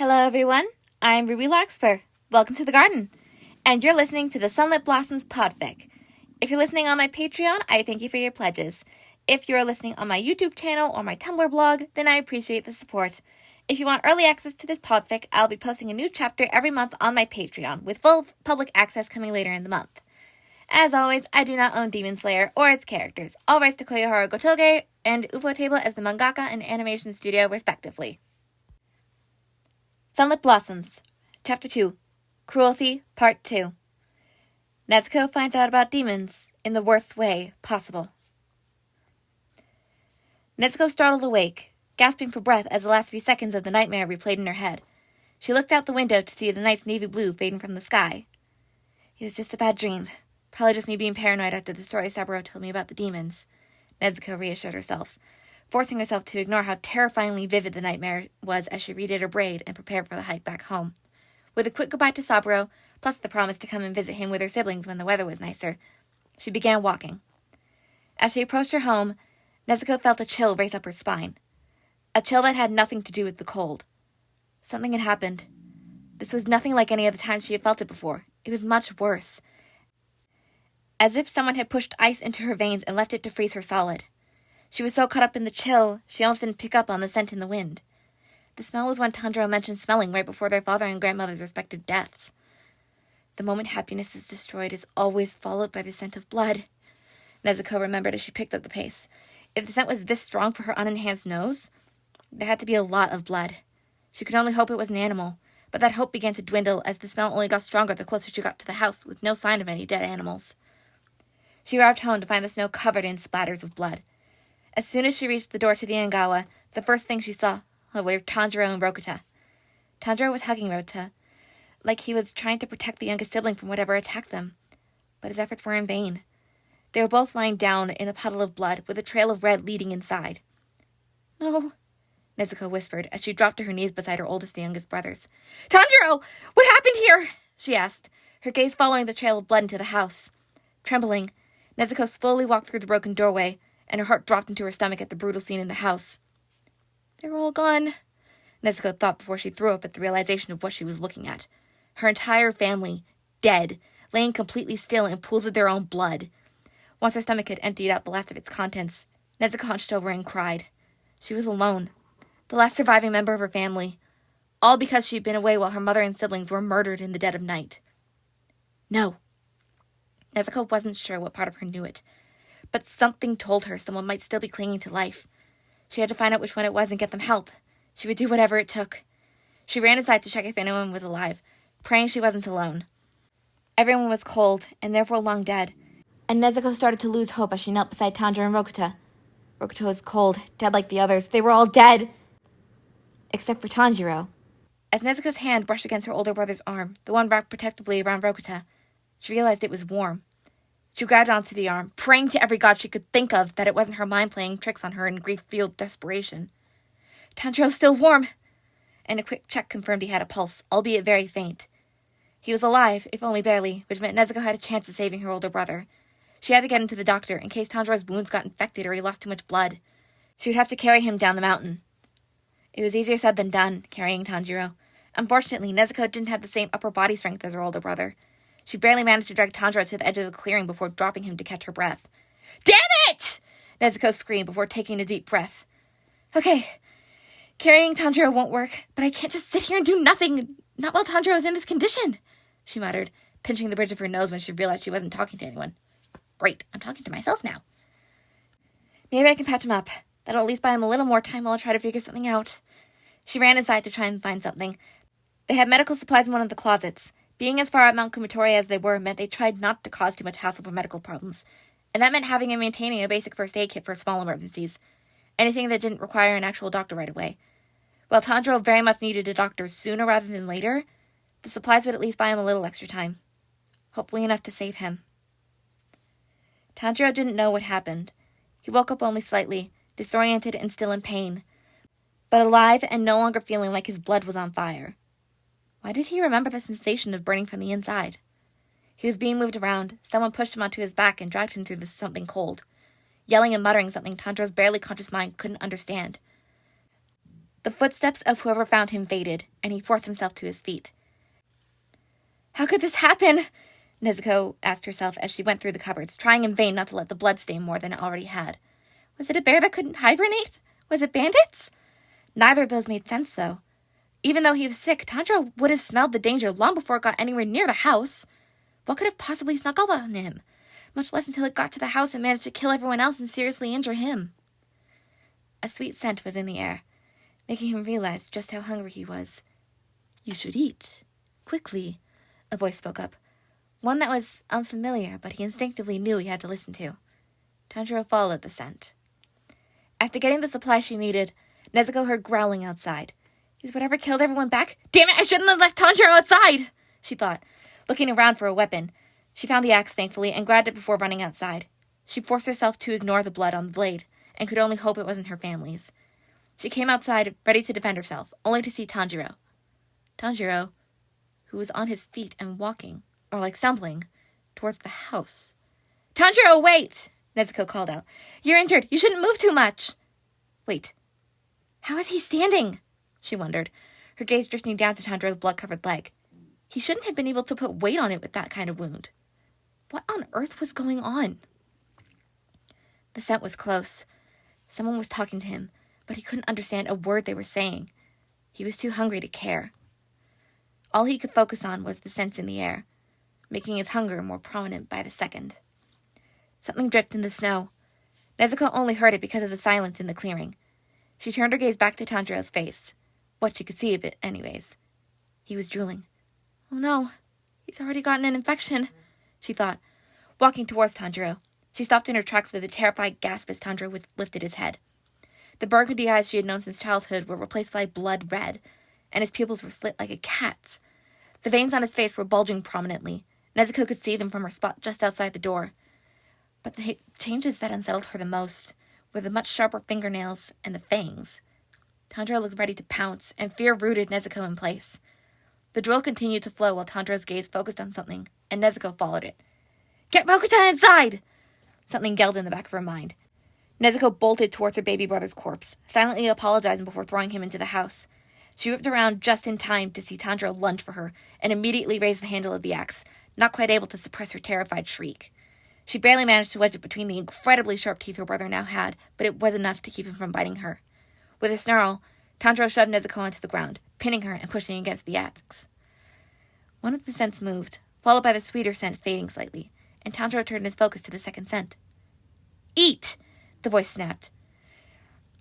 Hello everyone, I'm Ruby Larkspur. Welcome to the garden. And you're listening to the Sunlit Blossoms PODFIC. If you're listening on my Patreon, I thank you for your pledges. If you're listening on my YouTube channel or my Tumblr blog, then I appreciate the support. If you want early access to this PODFIC, I'll be posting a new chapter every month on my Patreon, with full public access coming later in the month. As always, I do not own Demon Slayer or its characters. All rights to Koyohara Gotoge and Ufotable as the mangaka and animation studio, respectively. Sunlit Blossoms, Chapter 2, Cruelty, Part 2. Nezuko finds out about demons in the worst way possible. Nezuko startled awake, gasping for breath as the last few seconds of the nightmare replayed in her head. She looked out the window to see the night's navy blue fading from the sky. It was just a bad dream. Probably just me being paranoid after the story Saburo told me about the demons. Nezuko reassured herself, forcing herself to ignore how terrifyingly vivid the nightmare was as she redid her braid and prepared for the hike back home. With a quick goodbye to Saburo, plus the promise to come and visit him with her siblings when the weather was nicer, she began walking. As she approached her home, Nezuko felt a chill race up her spine. A chill that had nothing to do with the cold. Something had happened. This was nothing like any other time she had felt it before. It was much worse. As if someone had pushed ice into her veins and left it to freeze her solid. She was so caught up in the chill, she almost didn't pick up on the scent in the wind. The smell was one Tanjiro mentioned smelling right before their father and grandmother's respective deaths. The moment happiness is destroyed is always followed by the scent of blood. Nezuko remembered as she picked up the pace. If the scent was this strong for her unenhanced nose, there had to be a lot of blood. She could only hope it was an animal, but that hope began to dwindle as the smell only got stronger the closer she got to the house with no sign of any dead animals. She arrived home to find the snow covered in splatters of blood. As soon as she reached the door to the Angawa, the first thing she saw were Tanjiro and Rokuta. Tanjiro was hugging Rokuta, like he was trying to protect the youngest sibling from whatever attacked them. But his efforts were in vain. They were both lying down in a puddle of blood, with a trail of red leading inside. "No," Nezuko whispered, as she dropped to her knees beside her oldest and youngest brothers. "Tanjiro! What happened here?" she asked, her gaze following the trail of blood into the house. Trembling, Nezuko slowly walked through the broken doorway, and her heart dropped into her stomach at the brutal scene in the house. "They're all gone," Nezuko thought before she threw up at the realization of what she was looking at. Her entire family, dead, laying completely still in pools of their own blood. Once her stomach had emptied out the last of its contents, Nezuko hunched over and cried. She was alone, the last surviving member of her family, all because she had been away while her mother and siblings were murdered in the dead of night. No. Nezuko wasn't sure what part of her knew it, but something told her someone might still be clinging to life. She had to find out which one it was and get them help. She would do whatever it took. She ran inside to check if anyone was alive, praying she wasn't alone. Everyone was cold, and therefore long dead, and Nezuko started to lose hope as she knelt beside Tanjiro and Rokuta. Rokuta was cold, dead like the others. They were all dead! Except for Tanjiro. As Nezuko's hand brushed against her older brother's arm, the one wrapped protectively around Rokuta, she realized it was warm. She grabbed onto the arm, praying to every god she could think of that it wasn't her mind playing tricks on her in grief-fueled desperation. Tanjiro's still warm! And a quick check confirmed he had a pulse, albeit very faint. He was alive, if only barely, which meant Nezuko had a chance of saving her older brother. She had to get him to the doctor in case Tanjiro's wounds got infected or he lost too much blood. She would have to carry him down the mountain. It was easier said than done, carrying Tanjiro. Unfortunately, Nezuko didn't have the same upper body strength as her older brother. She barely managed to drag Tanjiro to the edge of the clearing before dropping him to catch her breath. "Damn it!" Nezuko screamed before taking a deep breath. "Okay, carrying Tanjiro won't work, but I can't just sit here and do nothing, not while Tanjiro is in this condition," she muttered, pinching the bridge of her nose when she realized she wasn't talking to anyone. Great, I'm talking to myself now. Maybe I can patch him up. That'll at least buy him a little more time while I try to figure something out. She ran inside to try and find something. They had medical supplies in one of the closets. Being as far up Mount Kumatori as they were meant they tried not to cause too much hassle for medical problems, and that meant having and maintaining a basic first aid kit for small emergencies, anything that didn't require an actual doctor right away. While Tanjiro very much needed a doctor sooner rather than later, the supplies would at least buy him a little extra time. Hopefully enough to save him. Tanjiro didn't know what happened. He woke up only slightly, disoriented and still in pain, but alive and no longer feeling like his blood was on fire. Why did he remember the sensation of burning from the inside? He was being moved around. Someone pushed him onto his back and dragged him through something cold, yelling and muttering something Tanjiro's barely conscious mind couldn't understand. The footsteps of whoever found him faded, and he forced himself to his feet. How could this happen? Nezuko asked herself as she went through the cupboards, trying in vain not to let the blood stain more than it already had. Was it a bear that couldn't hibernate? Was it bandits? Neither of those made sense, though. Even though he was sick, Tanjiro would have smelled the danger long before it got anywhere near the house. What could have possibly snuck up on him? Much less until it got to the house and managed to kill everyone else and seriously injure him. A sweet scent was in the air, making him realize just how hungry he was. You should eat. Quickly, a voice spoke up. One that was unfamiliar, but he instinctively knew he had to listen to. Tanjiro followed the scent. After getting the supply she needed, Nezuko heard growling outside. Is whatever killed everyone back? Damn it, I shouldn't have left Tanjiro outside, she thought. Looking around for a weapon, she found the axe, thankfully, and grabbed it before running outside. She forced herself to ignore the blood on the blade, and could only hope it wasn't her family's. She came outside, ready to defend herself, only to see Tanjiro. Tanjiro, who was on his feet and walking, or like stumbling, towards the house. Tanjiro, wait! Nezuko called out. You're injured. You shouldn't move too much. Wait. How is he standing? She wondered, her gaze drifting down to Tanjiro's blood-covered leg. He shouldn't have been able to put weight on it with that kind of wound. What on earth was going on? The scent was close. Someone was talking to him, but he couldn't understand a word they were saying. He was too hungry to care. All he could focus on was the scents in the air, making his hunger more prominent by the second. Something dripped in the snow. Nezuko only heard it because of the silence in the clearing. She turned her gaze back to Tanjiro's face. What she could see of it, anyways. He was drooling. Oh no, he's already gotten an infection, she thought. Walking towards Tanjiro, she stopped in her tracks with a terrified gasp as Tanjiro lifted his head. The burgundy eyes she had known since childhood were replaced by blood red, and his pupils were slit like a cat's. The veins on his face were bulging prominently. Nezuko could see them from her spot just outside the door. But the changes that unsettled her the most were the much sharper fingernails and the fangs. Tanjiro looked ready to pounce, and fear rooted Nezuko in place. The drill continued to flow while Tanjiro's gaze focused on something, and Nezuko followed it. Get Mokutan inside! Something yelled in the back of her mind. Nezuko bolted towards her baby brother's corpse, silently apologizing before throwing him into the house. She whipped around just in time to see Tanjiro lunge for her, and immediately raised the handle of the axe, not quite able to suppress her terrified shriek. She barely managed to wedge it between the incredibly sharp teeth her brother now had, but it was enough to keep him from biting her. With a snarl, Tanjiro shoved Nezuko onto the ground, pinning her and pushing against the axe. One of the scents moved, followed by the sweeter scent fading slightly, and Tanjiro turned his focus to the second scent. Eat! The voice snapped,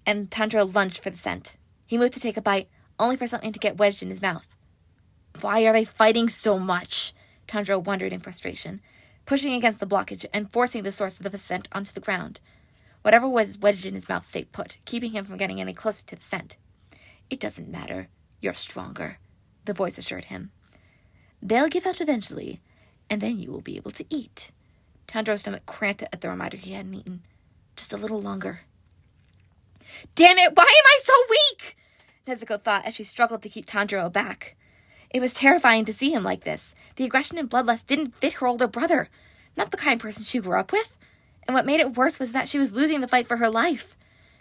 and Tanjiro lunged for the scent. He moved to take a bite, only for something to get wedged in his mouth. Why are they fighting so much? Tanjiro wondered in frustration, pushing against the blockage and forcing the source of the scent onto the ground. Whatever was wedged in his mouth stayed put, keeping him from getting any closer to the scent. It doesn't matter. You're stronger, the voice assured him. They'll give out eventually, and then you will be able to eat. Tanjiro's stomach cramped at the reminder he hadn't eaten. Just a little longer. Damn it, why am I so weak? Nezuko thought as she struggled to keep Tanjiro back. It was terrifying to see him like this. The aggression and bloodlust didn't fit her older brother, not the kind of person she grew up with. And what made it worse was that she was losing the fight for her life.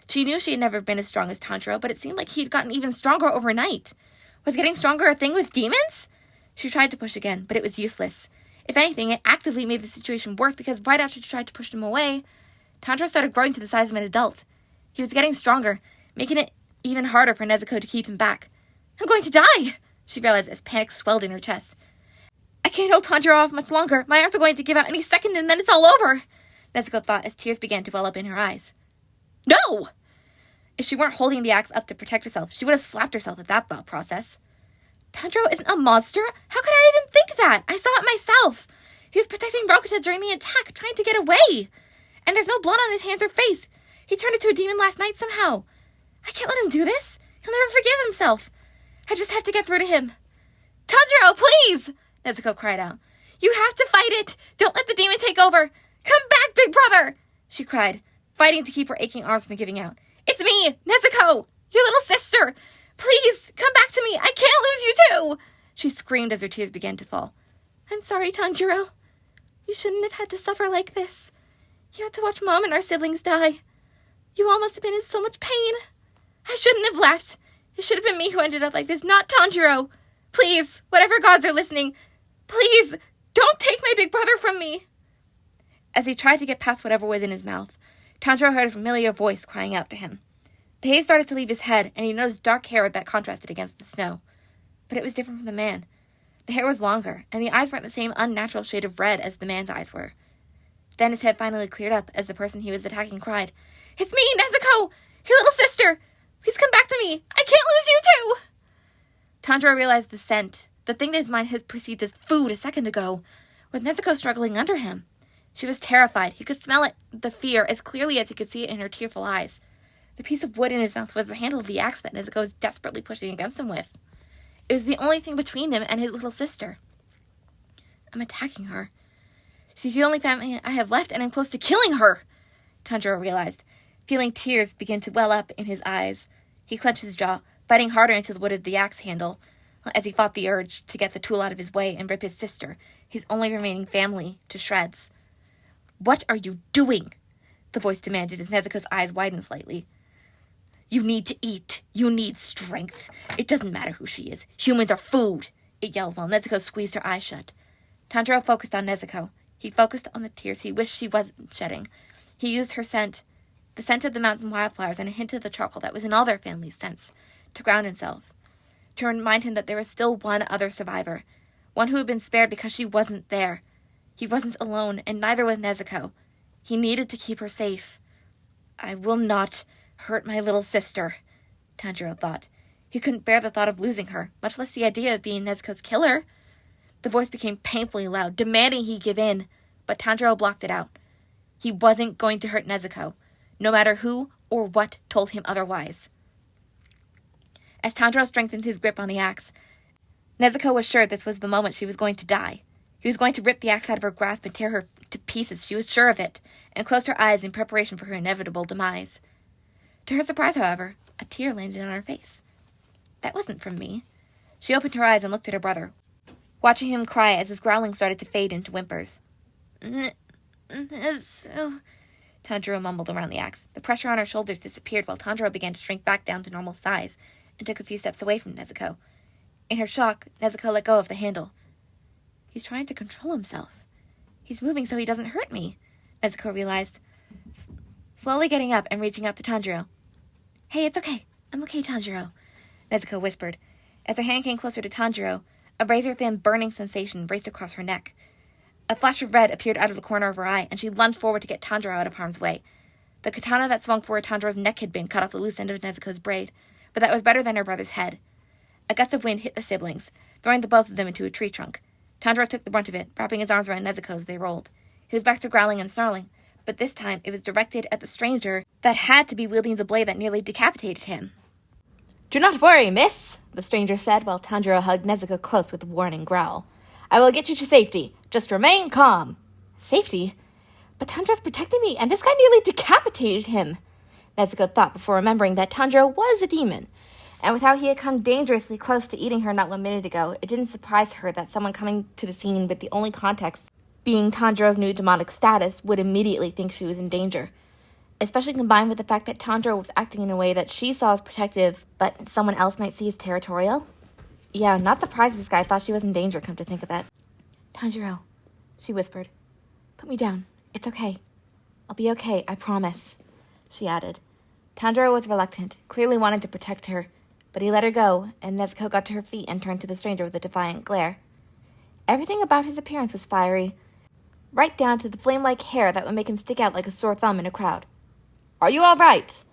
She knew she had never been as strong as Tanjiro, but it seemed like he'd gotten even stronger overnight. Was getting stronger a thing with demons? She tried to push again, but it was useless. If anything, it actively made the situation worse because right after she tried to push him away, Tanjiro started growing to the size of an adult. He was getting stronger, making it even harder for Nezuko to keep him back. I'm going to die, she realized as panic swelled in her chest. I can't hold Tanjiro off much longer. My arms are going to give out any second and then it's all over, Nezuko thought as tears began to well up in her eyes. No! If she weren't holding the axe up to protect herself, she would have slapped herself at that thought process. Tanjiro isn't a monster. How could I even think that? I saw it myself. He was protecting Rokuta during the attack, trying to get away. And there's no blood on his hands or face. He turned into a demon last night somehow. I can't let him do this. He'll never forgive himself. I just have to get through to him. Tanjiro, please! Nezuko cried out. You have to fight it. Don't let the demon take over. Come back, big brother! She cried, fighting to keep her aching arms from giving out. It's me, Nezuko, your little sister. Please, come back to me. I can't lose you too, she screamed as her tears began to fall. I'm sorry, Tanjiro. You shouldn't have had to suffer like this. You had to watch Mom and our siblings die. You all must have been in so much pain. I shouldn't have left. It should have been me who ended up like this, not Tanjiro. Please, whatever gods are listening, please, don't take my big brother from me. As he tried to get past whatever was in his mouth, Tanjiro heard a familiar voice crying out to him. The haze started to leave his head, and he noticed dark hair that contrasted against the snow. But it was different from the man. The hair was longer, and the eyes weren't the same unnatural shade of red as the man's eyes were. Then his head finally cleared up as the person he was attacking cried, "It's me, Nezuko! Your little sister! Please come back to me! I can't lose you too!" Tanjiro realized the scent, the thing that his mind had perceived as food a second ago, with Nezuko struggling under him. She was terrified. He could smell it, the fear, as clearly as he could see it in her tearful eyes. The piece of wood in his mouth was the handle of the axe that Nezuko was desperately pushing against him with. It was the only thing between him and his little sister. I'm attacking her. She's the only family I have left, and I'm close to killing her, Tanjiro realized, feeling tears begin to well up in his eyes. He clenched his jaw, biting harder into the wood of the axe handle, as he fought the urge to get the tool out of his way and rip his sister, his only remaining family, to shreds. "What are you doing?" the voice demanded as Nezuko's eyes widened slightly. "You need to eat. You need strength. It doesn't matter who she is. Humans are food," it yelled while Nezuko squeezed her eyes shut. Tanjiro focused on Nezuko. He focused on the tears he wished she wasn't shedding. He used her scent, the scent of the mountain wildflowers and a hint of the charcoal that was in all their family's scents, to ground himself, to remind him that there was still one other survivor, one who had been spared because she wasn't there. He wasn't alone, and neither was Nezuko. He needed to keep her safe. "I will not hurt my little sister," Tanjiro thought. He couldn't bear the thought of losing her, much less the idea of being Nezuko's killer. The voice became painfully loud, demanding he give in, but Tanjiro blocked it out. He wasn't going to hurt Nezuko, no matter who or what told him otherwise. As Tanjiro strengthened his grip on the axe, Nezuko was sure this was the moment she was going to die. He was going to rip the axe out of her grasp and tear her to pieces. She was sure of it, and closed her eyes in preparation for her inevitable demise. To her surprise, however, a tear landed on her face. That wasn't from me. She opened her eyes and looked at her brother, watching him cry as his growling started to fade into whimpers. Tanjiro mumbled around the axe. The pressure on her shoulders disappeared while Tanjiro began to shrink back down to normal size and took a few steps away from Nezuko. In her shock, Nezuko let go of the handle. He's trying to control himself. He's moving so he doesn't hurt me, Nezuko realized, slowly getting up and reaching out to Tanjiro. "Hey, it's okay. I'm okay, Tanjiro," Nezuko whispered. As her hand came closer to Tanjiro, a razor-thin burning sensation raced across her neck. A flash of red appeared out of the corner of her eye, and she lunged forward to get Tanjiro out of harm's way. The katana that swung for where Tanjiro's neck had been cut off the loose end of Nezuko's braid, but that was better than her brother's head. A gust of wind hit the siblings, throwing the both of them into a tree trunk. Tanjiro took the brunt of it, wrapping his arms around Nezuko as they rolled. He was back to growling and snarling, but this time it was directed at the stranger that had to be wielding the blade that nearly decapitated him. "Do not worry, miss," the stranger said while Tanjiro hugged Nezuko close with a warning growl. "I will get you to safety. Just remain calm." "Safety? But Tanjiro's protecting me, and this guy nearly decapitated him," Nezuko thought before remembering that Tanjiro was a demon. And with how he had come dangerously close to eating her not 1 minute ago, it didn't surprise her that someone coming to the scene with the only context being Tanjiro's new demonic status would immediately think she was in danger. Especially combined with the fact that Tanjiro was acting in a way that she saw as protective, but someone else might see as territorial. Yeah, not surprised this guy thought she was in danger, come to think of it. "Tanjiro," she whispered. "Put me down. It's okay. I'll be okay, I promise," she added. Tanjiro was reluctant, clearly wanted to protect her, but he let her go, and Nezuko got to her feet and turned to the stranger with a defiant glare. Everything about his appearance was fiery, right down to the flame-like hair that would make him stick out like a sore thumb in a crowd. "Are you all right?"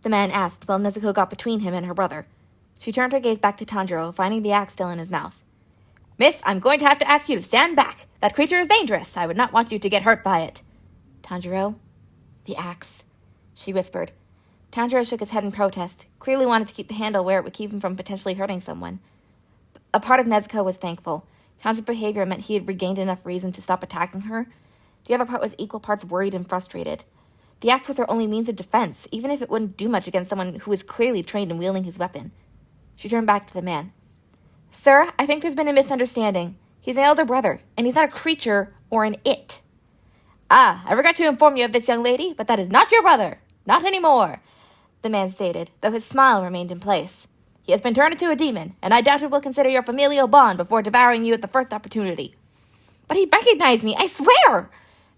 the man asked while Nezuko got between him and her brother. She turned her gaze back to Tanjiro, finding the axe still in his mouth. "Miss, I'm going to have to ask you to stand back. That creature is dangerous. I would not want you to get hurt by it." "Tanjiro, the axe," she whispered. Tanjiro shook his head in protest, clearly wanted to keep the handle where it would keep him from potentially hurting someone. A part of Nezuko was thankful. Tanjiro's behavior meant he had regained enough reason to stop attacking her. The other part was equal parts worried and frustrated. The axe was her only means of defense, even if it wouldn't do much against someone who was clearly trained in wielding his weapon. She turned back to the man. "Sir, I think there's been a misunderstanding. He's my elder brother, and he's not a creature or an it." "Ah, I forgot to inform you of this, young lady, but that is not your brother. Not anymore," the man stated, though his smile remained in place. He has been turned into a demon, and I doubt it will consider your familial bond before devouring you at the first opportunity." "But he recognized me, I swear!"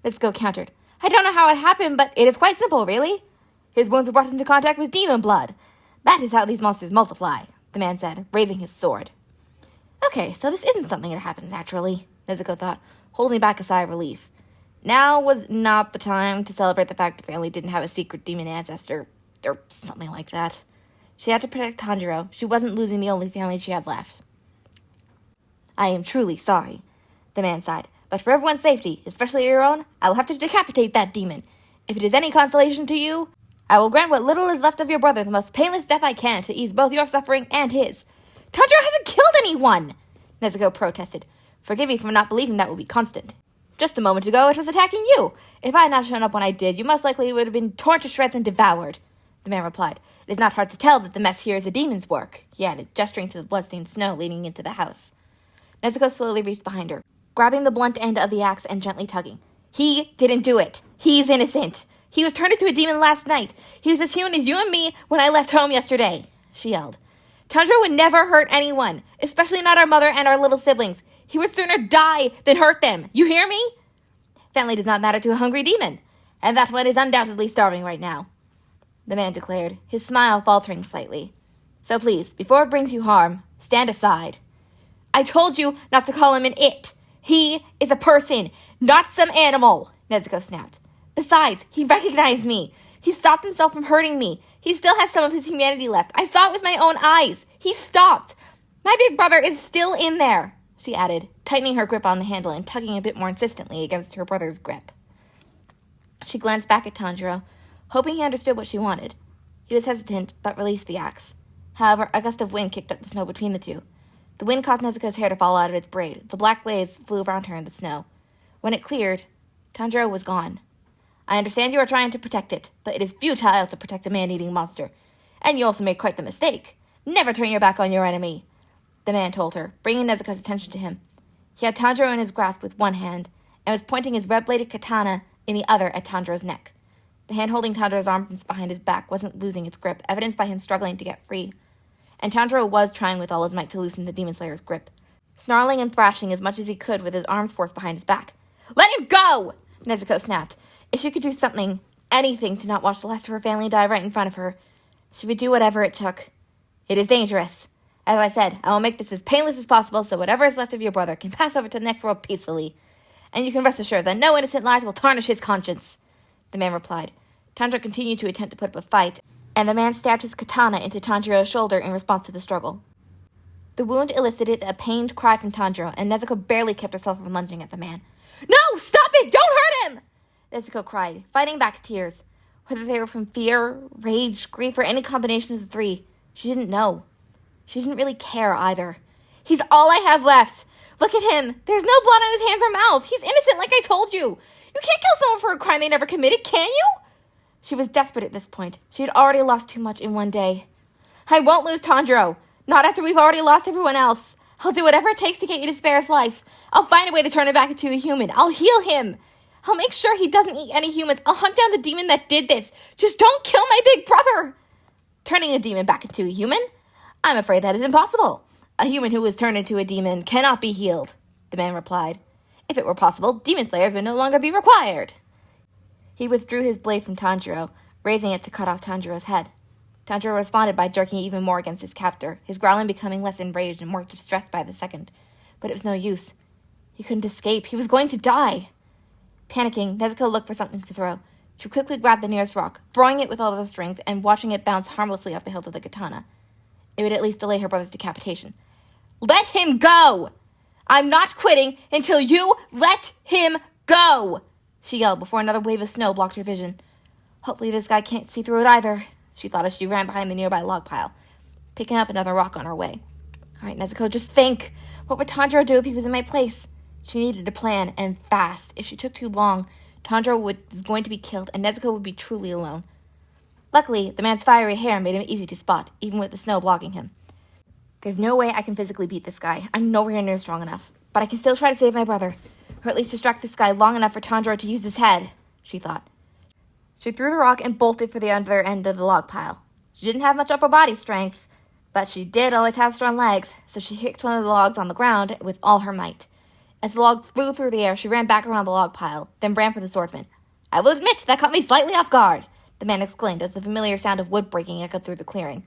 Nezuko countered. "I don't know how it happened, but it is quite simple, really. His wounds were brought into contact with demon blood. That is how these monsters multiply," the man said, raising his sword. Okay, so this isn't something that happens naturally, Nezuko thought, holding back a sigh of relief. Now was not the time to celebrate the fact the family didn't have a secret demon ancestor, or something like that. She had to protect Tanjiro. She wasn't losing the only family she had left. "I am truly sorry," the man sighed. "But for everyone's safety, especially your own, I will have to decapitate that demon. If it is any consolation to you, I will grant what little is left of your brother the most painless death I can to ease both your suffering and his." "Tanjiro hasn't killed anyone!" Nezuko protested. "Forgive me for not believing that will be constant. Just a moment ago, it was attacking you. If I had not shown up when I did, you most likely would have been torn to shreds and devoured," the man replied. "It is not hard to tell that the mess here is a demon's work," he added, gesturing to the bloodstained snow leading into the house. Nezuko slowly reached behind her, grabbing the blunt end of the axe and gently tugging. "He didn't do it. He's innocent. He was turned into a demon last night. He was as human as you and me when I left home yesterday," she yelled. "Tanjiro would never hurt anyone, especially not our mother and our little siblings. He would sooner die than hurt them. You hear me? Family does not matter to a hungry demon, and that one is undoubtedly starving right now," the man declared, his smile faltering slightly. "So please, before it brings you harm, stand aside." "I told you not to call him an it. He is a person, not some animal," Nezuko snapped. "Besides, he recognized me. He stopped himself from hurting me. He still has some of his humanity left. I saw it with my own eyes. He stopped. My big brother is still in there," she added, tightening her grip on the handle and tugging a bit more insistently against her brother's grip. She glanced back at Tanjiro, hoping he understood what she wanted. He was hesitant, but released the axe. However, a gust of wind kicked up the snow between the two. The wind caused Nezuko's hair to fall out of its braid. The black waves flew around her in the snow. When it cleared, Tanjiro was gone. "I understand you are trying to protect it, but it is futile to protect a man-eating monster. And you also made quite the mistake. Never turn your back on your enemy," the man told her, bringing Nezuko's attention to him. He had Tanjiro in his grasp with one hand, and was pointing his red-bladed katana in the other at Tanjiro's neck. The hand holding Tanjiro's arms behind his back wasn't losing its grip, evidenced by him struggling to get free. And Tanjiro was trying with all his might to loosen the Demon Slayer's grip, snarling and thrashing as much as he could with his arms forced behind his back. "Let him go!" Nezuko snapped. If she could do something, anything, to not watch the rest of her family die right in front of her, she would do whatever it took. "It is dangerous. As I said, I will make this as painless as possible so whatever is left of your brother can pass over to the next world peacefully. And you can rest assured that no innocent lives will tarnish his conscience," the man replied. Tanjiro continued to attempt to put up a fight, and the man stabbed his katana into Tanjiro's shoulder in response to the struggle. The wound elicited a pained cry from Tanjiro, and Nezuko barely kept herself from lunging at the man. "No! Stop it! Don't hurt him!" Nezuko cried, fighting back tears. Whether they were from fear, rage, grief, or any combination of the three, she didn't know. She didn't really care either. "He's all I have left. Look at him. There's no blood on his hands or mouth. He's innocent, like I told you. You can't kill someone for a crime they never committed, can you?" She was desperate at this point. She had already lost too much in one day. "I won't lose Tanjiro. Not after we've already lost everyone else. I'll do whatever it takes to get you to spare his life. I'll find a way to turn him back into a human. I'll heal him. I'll make sure he doesn't eat any humans. I'll hunt down the demon that did this. Just don't kill my big brother." "Turning a demon back into a human? I'm afraid that is impossible. A human who is turned into a demon cannot be healed," the man replied. "If it were possible, demon slayers would no longer be required." He withdrew his blade from Tanjiro, raising it to cut off Tanjiro's head. Tanjiro responded by jerking even more against his captor, his growling becoming less enraged and more distressed by the second. But it was no use. He couldn't escape. He was going to die. Panicking, Nezuko looked for something to throw. She quickly grabbed the nearest rock, throwing it with all of her strength and watching it bounce harmlessly off the hilt of the katana. It would at least delay her brother's decapitation. "Let him go! I'm not quitting until you let him go!" she yelled before another wave of snow blocked her vision. "Hopefully this guy can't see through it either," she thought as she ran behind the nearby log pile, picking up another rock on her way. "All right, Nezuko, just think. What would Tanjiro do if he was in my place?" She needed a plan, and fast. If she took too long, Tanjiro was going to be killed, and Nezuko would be truly alone. Luckily, the man's fiery hair made him easy to spot, even with the snow blocking him. "There's no way I can physically beat this guy. I'm nowhere near strong enough. But I can still try to save my brother, or at least distract this guy long enough for Tanjiro to use his head," she thought. She threw the rock and bolted for the other end of the log pile. She didn't have much upper body strength, But she did always have strong legs, so she kicked one of the logs on the ground with all her might. As the log flew through the air, she ran back around the log pile, then ran for the swordsman. "I will admit that caught me slightly off guard," the man exclaimed as the familiar sound of wood breaking echoed through the clearing.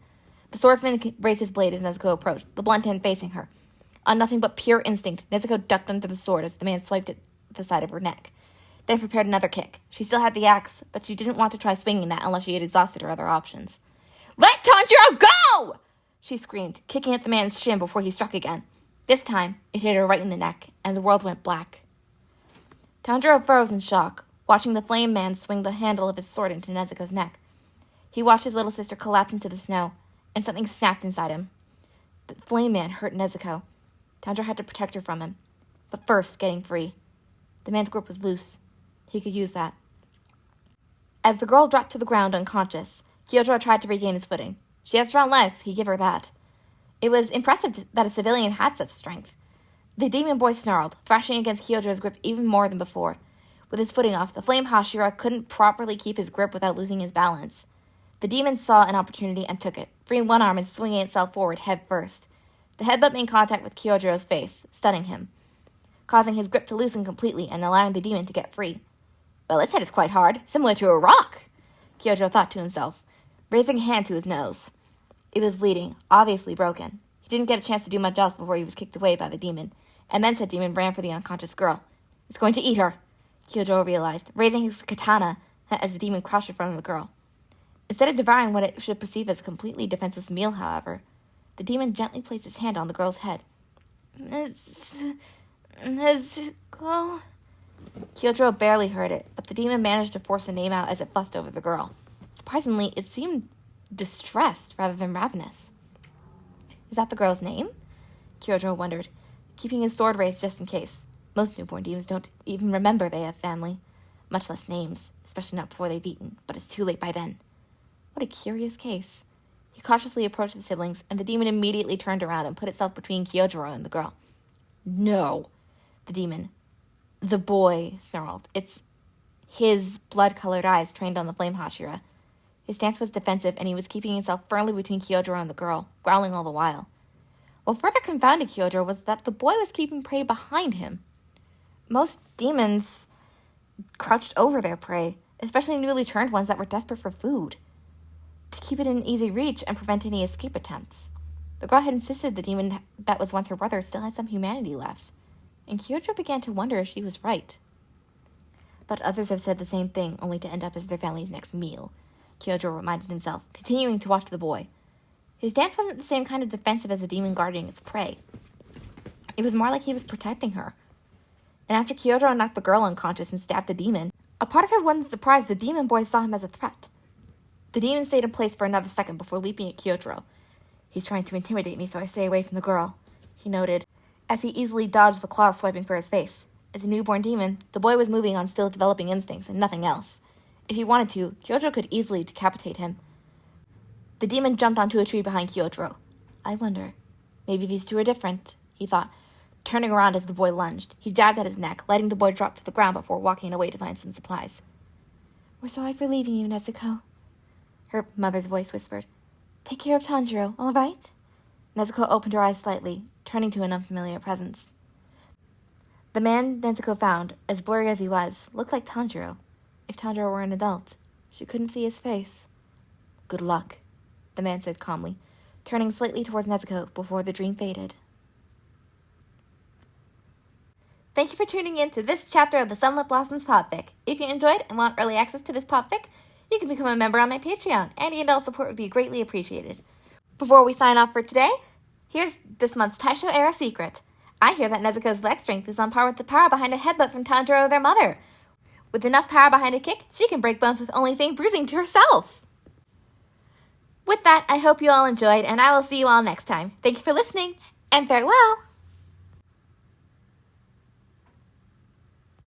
The swordsman raised his blade as Nezuko approached, the blunt end facing her. On nothing but pure instinct, Nezuko ducked under the sword as the man swiped at the side of her neck, then prepared another kick. She still had the axe, but she didn't want to try swinging that unless she had exhausted her other options. "Let Tanjiro go!" she screamed, kicking at the man's shin before he struck again. This time, it hit her right in the neck, and the world went black. Tanjiro froze in shock, watching the flame man swing the handle of his sword into Nezuko's neck. He watched his little sister collapse into the snow, and something snapped inside him. The flame man hurt Nezuko. Tanjiro had to protect her from him, but first, getting free. The man's grip was loose. He could use that. As the girl dropped to the ground unconscious, Kyojuro tried to regain his footing. She had strong legs, he'd give her that. It was impressive that a civilian had such strength. The demon boy snarled, thrashing against Kyojuro's grip even more than before. With his footing off, the flame Hashira couldn't properly keep his grip without losing his balance. The demon saw an opportunity and took it, freeing one arm and swinging itself forward head first. The headbutt made contact with Kyojuro's face, stunning him, causing his grip to loosen completely and allowing the demon to get free. "Well, its head is quite hard, similar to a rock," Kyojuro thought to himself, raising a hand to his nose. It was bleeding, obviously broken. He didn't get a chance to do much else before he was kicked away by the demon, and then said demon ran for the unconscious girl. "It's going to eat her," Kyojuro realized, raising his katana as the demon crouched in front of the girl. Instead of devouring what it should perceive as a completely defenseless meal, however, the demon gently placed his hand on the girl's head. Nezuko? Kyojuro barely heard it, but the demon managed to force the name out as it fussed over the girl. Surprisingly, it seemed distressed rather than ravenous. Is that the girl's name? Kyojuro wondered, keeping his sword raised just in case. Most newborn demons don't even remember they have family, much less names, especially not before they've eaten, but it's too late by then. What a curious case. He cautiously approached the siblings, and the demon immediately turned around and put itself between Kyojuro and the girl. "No," the boy snarled. His blood-colored eyes trained on the flame Hashira. His stance was defensive, and he was keeping himself firmly between Kyojuro and the girl, growling all the while. What further confounded Kyojuro was that the boy was keeping prey behind him. Most demons crouched over their prey, especially newly turned ones that were desperate for food, to keep it in easy reach and prevent any escape attempts. The girl had insisted the demon that was once her brother still had some humanity left, and Kyojuro began to wonder if she was right. But others have said the same thing, only to end up as their family's next meal, Kyojuro reminded himself, continuing to watch the boy. His dance wasn't the same kind of defensive as a demon guarding its prey. It was more like he was protecting her. And after Kyojuro knocked the girl unconscious and stabbed the demon, a part of her wasn't surprised the demon boy saw him as a threat. The demon stayed in place for another second before leaping at Kyojuro. "He's trying to intimidate me, so I stay away from the girl," he noted, as he easily dodged the claws swiping for his face. As a newborn demon, the boy was moving on still developing instincts and nothing else. If he wanted to, Kyojuro could easily decapitate him. The demon jumped onto a tree behind Kyojuro. "I wonder, maybe these two are different," he thought, turning around as the boy lunged. He jabbed at his neck, letting the boy drop to the ground before walking away to find some supplies. "We're sorry for leaving you, Nezuko," her mother's voice whispered. "Take care of Tanjiro, all right?" Nezuko opened her eyes slightly, turning to an unfamiliar presence. The man Nezuko found, as blurry as he was, looked like Tanjiro. If Tanjiro were an adult, she couldn't see his face. "Good luck," the man said calmly, turning slightly towards Nezuko before the dream faded. Thank you for tuning in to this chapter of the Sunlit Blossoms PODFIC. If you enjoyed and want early access to this PODFIC, you can become a member on my Patreon. Any and all support would be greatly appreciated. Before we sign off for today, here's this month's Taisho era secret. I hear that Nezuko's leg strength is on par with the power behind a headbutt from Tanjiro or their mother. With enough power behind a kick, she can break bones with only faint bruising to herself. With that, I hope you all enjoyed, and I will see you all next time. Thank you for listening, and farewell!